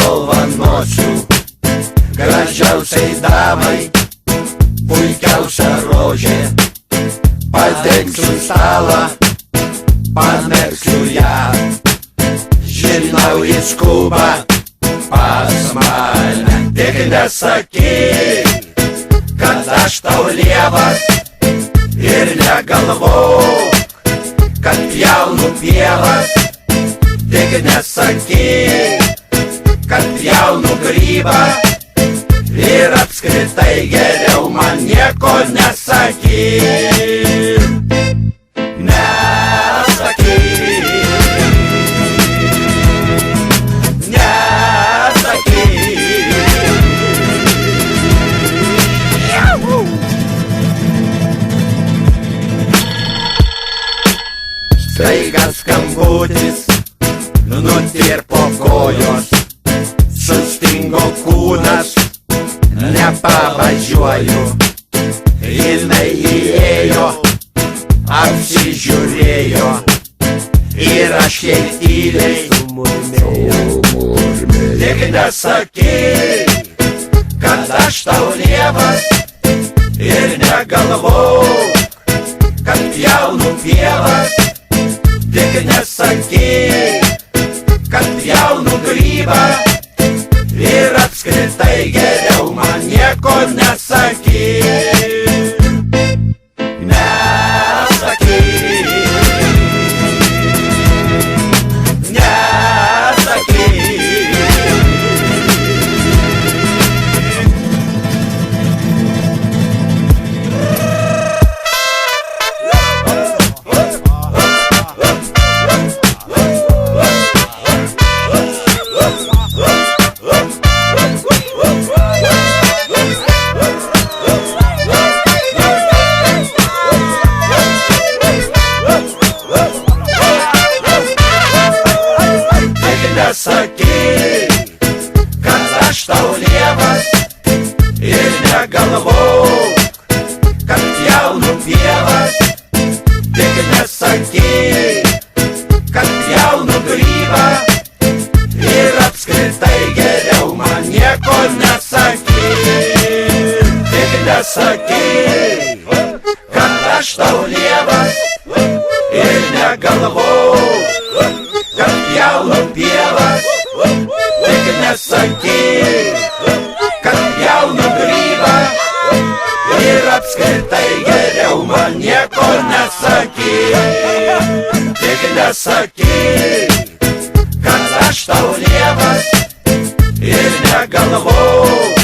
dovanosiu gražiausiai damai puikiausia rožė. Padengsiu stalą, pamerksiu ją. Žinau, jis skuba pas mane. Tik nesakyk, kad aš tau lievas, ir negalvok, kad pjaunu pievas. Tik nesakyk, kad pjaunu grybą, ir apskritai geriau man nieko nesakyk. Nesakyk, nesakyk. Staiga skambutis, nutirpo kojos, sustingo kūnas, nepavažiuoju. Jinai įėjo, apsižiūrėjo, ir aš jai tyliai sumurmėjau. Tik nesakyk, kad aš tau lievas, ir negalvok, kad pjaunu pievas. Tik nesakyk, kad pjaunu grybą, ir apskritai geriau man nieko nesakyk. Nesakyk, nesakyk. Nesakyk, kad aš tau lievas, ir negalvok, kad pjaunu pievas. Tik nesakyk, kad pjaunu grybą, ir apskritai geriau man nieko nesakyk. Tik nesakyk, kad aš tau lievas, ir negalvok, kad pjaunu pievas. Tik nesakyk, kad pjaunu grybą, ir apskritai geriau man nieko nesakyk. Tik nesakyk, kad aš tau lievas, ir negalvok,